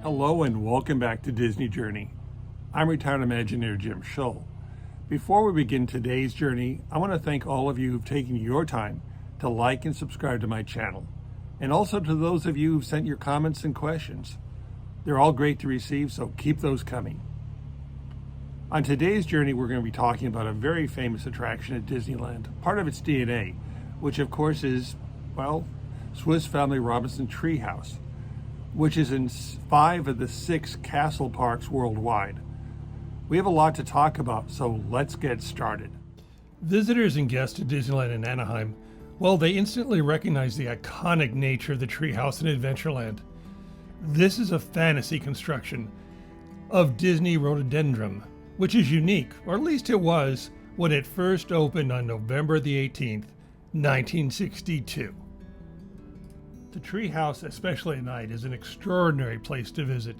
Hello and welcome back to Disney Journey. I'm retired Imagineer Jim Shull. Before we begin today's journey, I want to thank all of you who've taken your time to like and subscribe to my channel, and also to those of you who've sent your comments and questions. They're all great to receive, so keep those coming. On today's journey, we're going to be talking about a very famous attraction at Disneyland, part of its DNA, which of course is, well, Swiss Family Robinson Treehouse, which is in 5 of the 6 castle parks worldwide. We have a lot to talk about, so let's get started. Visitors and guests to Disneyland in Anaheim, well, they instantly recognize the iconic nature of the treehouse in Adventureland. This is a fantasy construction of Disney rhododendron, which is unique, or at least it was, when it first opened on November the 18th, 1962. The treehouse, especially at night, is an extraordinary place to visit.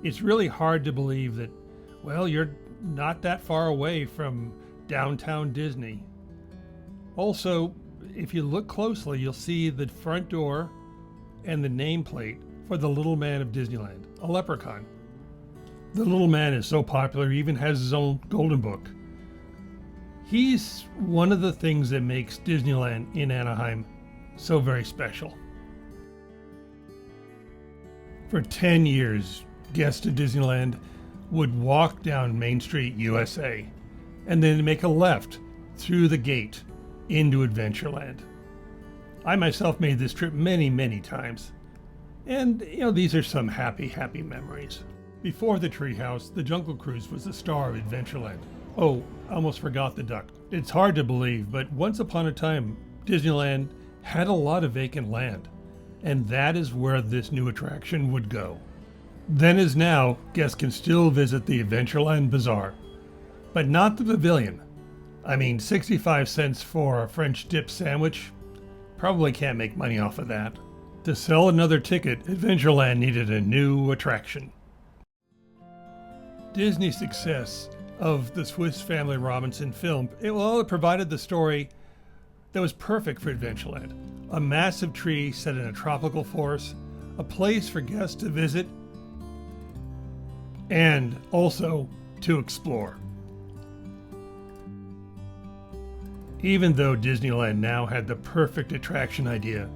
It's really hard to believe that, well, you're not that far away from downtown Disney. Also, if you look closely, you'll see the front door and the nameplate for the Little Man of Disneyland, a leprechaun. The Little Man is so popular, he even has his own golden book. He's one of the things that makes Disneyland in Anaheim so very special. For 10 years, guests to Disneyland would walk down Main Street, USA, and then make a left through the gate into Adventureland. I myself made this trip many, many times. And, these are some happy, happy memories. Before the treehouse, the Jungle Cruise was the star of Adventureland. Oh, I almost forgot the duck. It's hard to believe, but once upon a time, Disneyland had a lot of vacant land. And that is where this new attraction would go. Then as now, guests can still visit the Adventureland Bazaar, but not the pavilion. I mean, 65 cents for a French dip sandwich, probably can't make money off of that. To sell another ticket, Adventureland needed a new attraction. Disney's success of the Swiss Family Robinson film, it provided the story that was perfect for Adventureland. A massive tree set in a tropical forest, a place for guests to visit, and also to explore. Even though Disneyland now had the perfect attraction idea,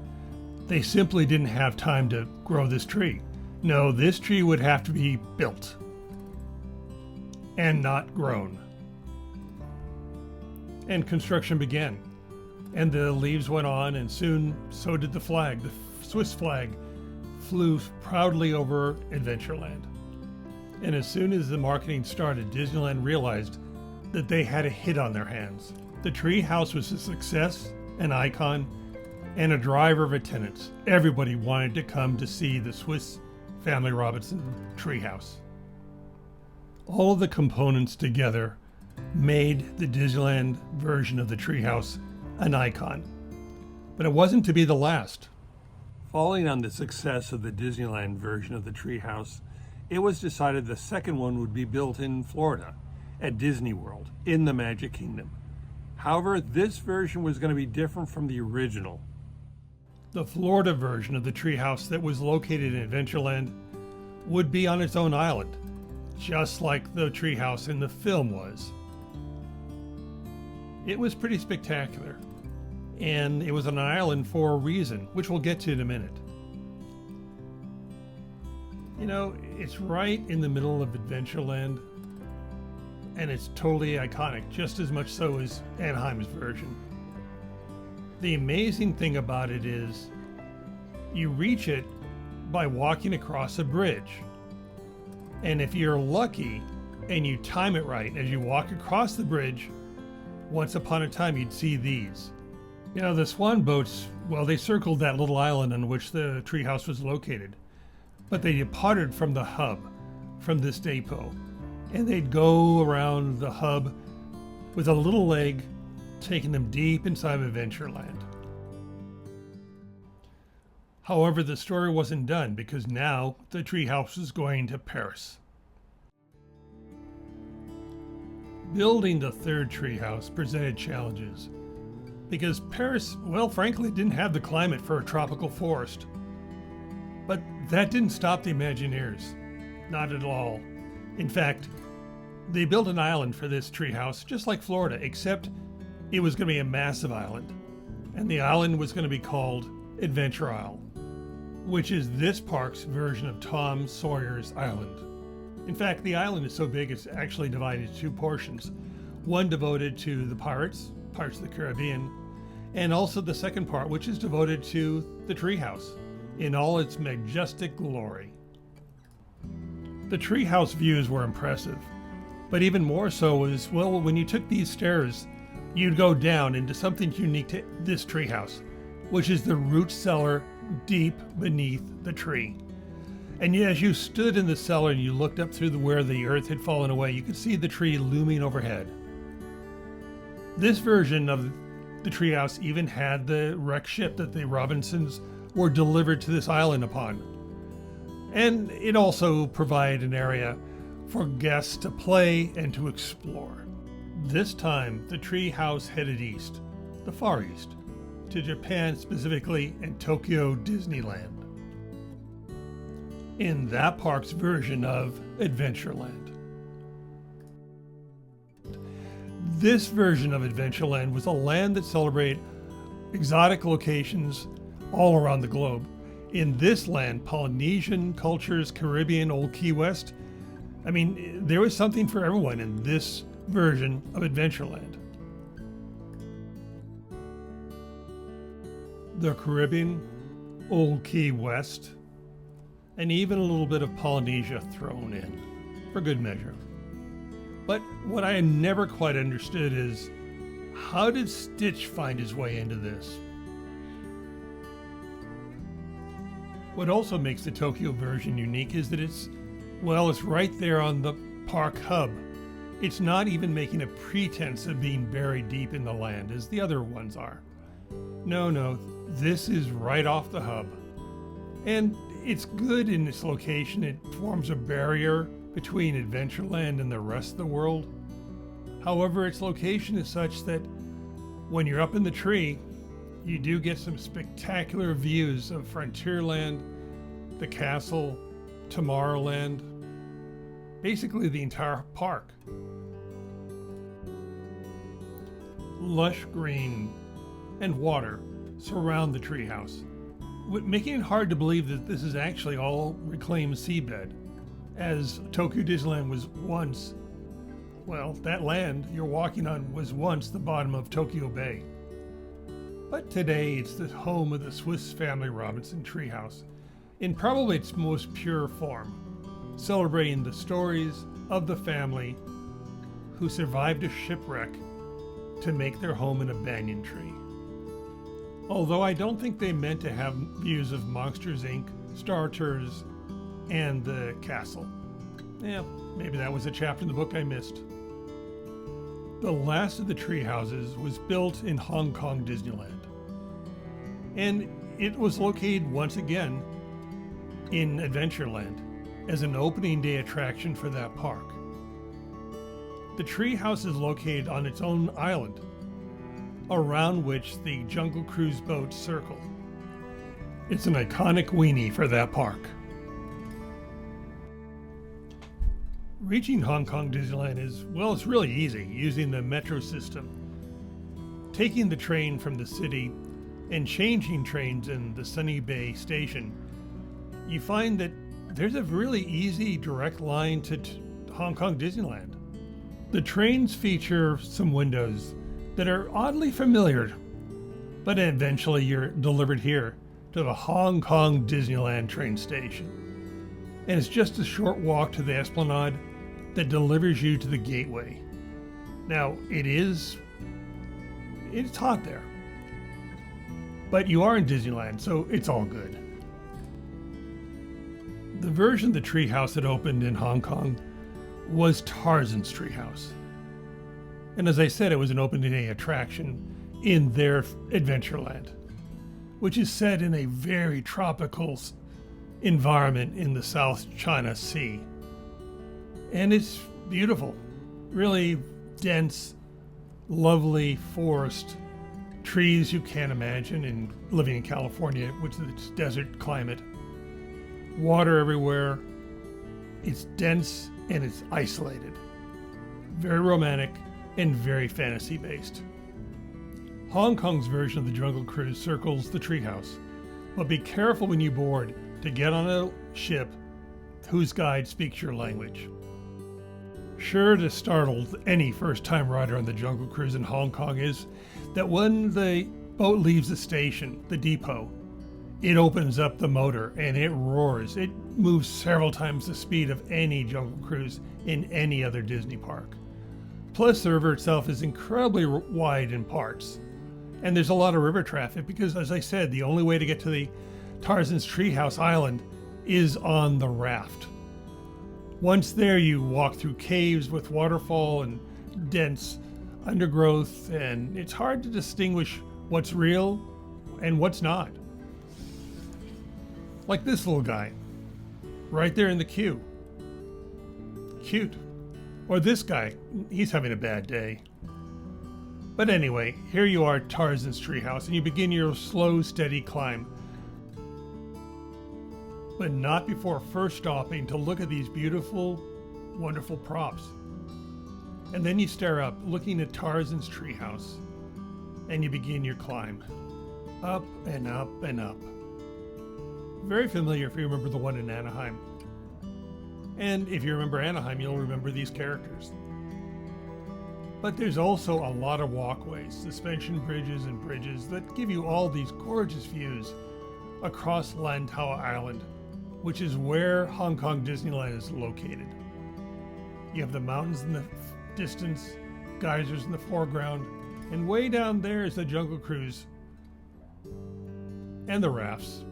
they simply didn't have time to grow this tree. No, this tree would have to be built and not grown. And construction began. And the leaves went on, and soon so did the flag. The Swiss flag flew proudly over Adventureland. And as soon as the marketing started, Disneyland realized that they had a hit on their hands. The treehouse was a success, an icon, and a driver of attendance. Everybody wanted to come to see the Swiss Family Robinson treehouse. All of the components together made the Disneyland version of the treehouse an icon. But it wasn't to be the last. Following on the success of the Disneyland version of the treehouse, it was decided the second one would be built in Florida at Disney World in the Magic Kingdom. However, this version was going to be different from the original. The Florida version of the treehouse that was located in Adventureland would be on its own island, just like the treehouse in the film was. It was pretty spectacular. And it was on an island for a reason, which we'll get to in a minute. It's right in the middle of Adventureland, and it's totally iconic, just as much so as Anaheim's version. The amazing thing about it is you reach it by walking across a bridge. And if you're lucky and you time it right as you walk across the bridge, once upon a time you'd see these. The swan boats, well, they circled that little island on which the treehouse was located, but they departed from the hub, from this depot, and they'd go around the hub with a little leg, taking them deep inside of Adventureland. However, the story wasn't done because now the treehouse was going to Paris. Building the third treehouse presented challenges, because Paris, well, frankly, didn't have the climate for a tropical forest. But that didn't stop the Imagineers. not at all. In fact, they built an island for this treehouse, just like Florida, except it was going to be a massive island. And the island was going to be called Adventure Isle, which is this park's version of Tom Sawyer's Island. In fact, the island is so big it's actually divided into two portions. One devoted to the Pirates of the Caribbean, and also the second part, which is devoted to the treehouse in all its majestic glory. The treehouse views were impressive, but even more so was, well, when you took these stairs, you'd go down into something unique to this treehouse, which is the root cellar deep beneath the tree. And as you stood in the cellar and you looked up through where the earth had fallen away, you could see the tree looming overhead. This version of the treehouse even had the wrecked ship that the Robinsons were delivered to this island upon. And it also provided an area for guests to play and to explore. This time, the treehouse headed east, the Far East, to Japan specifically, and Tokyo Disneyland, in that park's version of Adventureland. This version of Adventureland was a land that celebrated exotic locations all around the globe. In this land, Polynesian cultures, Caribbean, Old Key West, I mean, there was something for everyone in this version of Adventureland. The Caribbean, Old Key West, and even a little bit of Polynesia thrown in, for good measure. But what I never quite understood is, how did Stitch find his way into this? What also makes the Tokyo version unique is that it's right there on the park hub. It's not even making a pretense of being buried deep in the land as the other ones are. No, this is right off the hub. And it's good in its location. It forms a barrier between Adventureland and the rest of the world. However, its location is such that when you're up in the tree, you do get some spectacular views of Frontierland, the castle, Tomorrowland, basically the entire park. Lush green and water surround the treehouse, making it hard to believe that this is actually all reclaimed seabed, as Tokyo Disneyland was once, that land you're walking on was once the bottom of Tokyo Bay. But today it's the home of the Swiss Family Robinson Treehouse, in probably its most pure form, celebrating the stories of the family who survived a shipwreck to make their home in a banyan tree. Although I don't think they meant to have views of Monsters Inc., Star Tours, and the castle. Maybe that was a chapter in the book I missed. The last of the tree houses was built in Hong Kong Disneyland, and it was located once again in Adventureland as an opening day attraction for that park. The tree house is located on its own island, around which the Jungle Cruise boats circle. It's an iconic weenie for that park. Reaching Hong Kong Disneyland is, it's really easy using the metro system. Taking the train from the city and changing trains in the Sunny Bay station, you find that there's a really easy direct line to Hong Kong Disneyland. The trains feature some windows that are oddly familiar, but eventually you're delivered here to the Hong Kong Disneyland train station. And it's just a short walk to the Esplanade that delivers you to the gateway. Now, it's hot there, but you are in Disneyland, so it's all good. The version of the treehouse that opened in Hong Kong was Tarzan's treehouse. And as I said, it was an opening day attraction in their Adventureland, which is set in a very tropical environment in the South China Sea. And it's beautiful, really dense, lovely forest, trees you can't imagine in living in California, which is its desert climate, water everywhere, It's dense and it's isolated. Very romantic and very fantasy based. Hong Kong's version of the Jungle Cruise circles the treehouse, but be careful when you board to get on a ship whose guide speaks your language. Sure to startle any first-time rider on the Jungle Cruise in Hong Kong is that when the boat leaves the station, the depot, it opens up the motor and it roars. It moves several times the speed of any Jungle Cruise in any other Disney park. Plus, the river itself is incredibly wide in parts. And there's a lot of river traffic because, as I said, the only way to get to the Tarzan's Treehouse Island is on the raft. Once there, you walk through caves with waterfall and dense undergrowth, and it's hard to distinguish what's real and what's not. Like this little guy, right there in the queue. Cute. Or this guy, he's having a bad day. But anyway, here you are at Tarzan's Treehouse, and you begin your slow, steady climb. But not before first stopping to look at these beautiful, wonderful props. And then you stare up, looking at Tarzan's Treehouse, and you begin your climb. Up and up and up. Very familiar if you remember the one in Anaheim. And if you remember Anaheim, you'll remember these characters. But there's also a lot of walkways, suspension bridges and bridges that give you all these gorgeous views across Lantau Island, which is where Hong Kong Disneyland is located. You have the mountains in the distance, geysers in the foreground, and way down there is the Jungle Cruise and the rafts.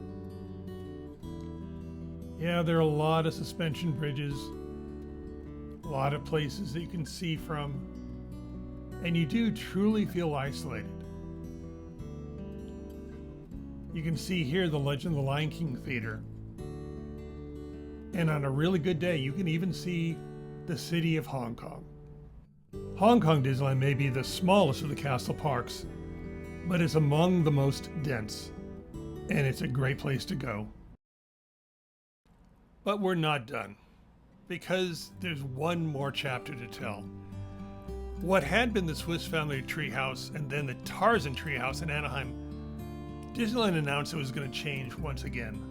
Yeah, there are a lot of suspension bridges, a lot of places that you can see from, and you do truly feel isolated. You can see here the Legend of the Lion King Theater. And on a really good day, you can even see the city of Hong Kong. Hong Kong Disneyland may be the smallest of the castle parks, but it's among the most dense, and it's a great place to go. But we're not done, because there's one more chapter to tell. What had been the Swiss Family Treehouse and then the Tarzan Treehouse in Anaheim, Disneyland announced it was going to change once again.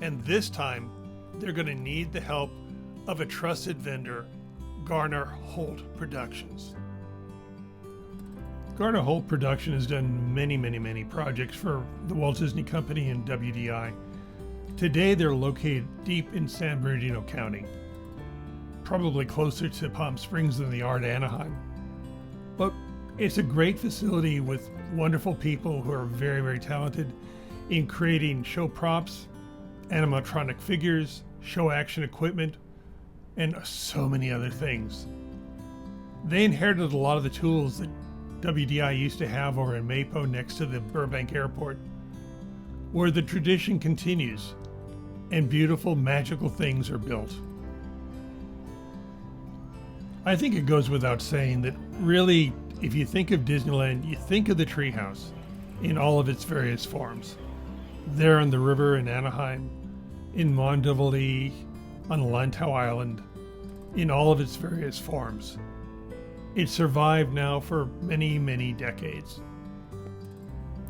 And this time, they're going to need the help of a trusted vendor, Garner Holt Productions. Garner Holt Production has done many projects for the Walt Disney Company and WDI. Today, they're located deep in San Bernardino County, probably closer to Palm Springs than they are to Anaheim. But it's a great facility with wonderful people who are very talented in creating show props, animatronic figures, show action equipment, and so many other things. They inherited a lot of the tools that WDI used to have over in Mapo next to the Burbank Airport, where the tradition continues and beautiful, magical things are built. I think it goes without saying that really, if you think of Disneyland, you think of the treehouse in all of its various forms. There on the river in Anaheim, in Mondovalie, on Lantau Island, in all of its various forms. It survived now for many decades,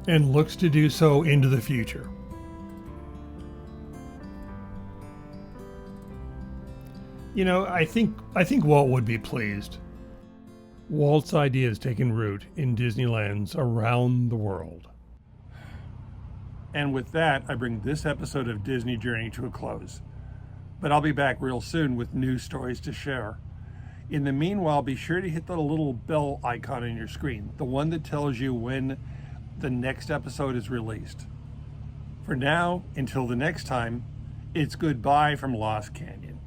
and looks to do so into the future. You know, I think Walt would be pleased. Walt's ideas taking root in Disneylands around the world. And with that, I bring this episode of Disney Journey to a close. But I'll be back real soon with new stories to share. In the meanwhile, be sure to hit the little bell icon on your screen, the one that tells you when the next episode is released. For now, until the next time, it's goodbye from Lost Canyon.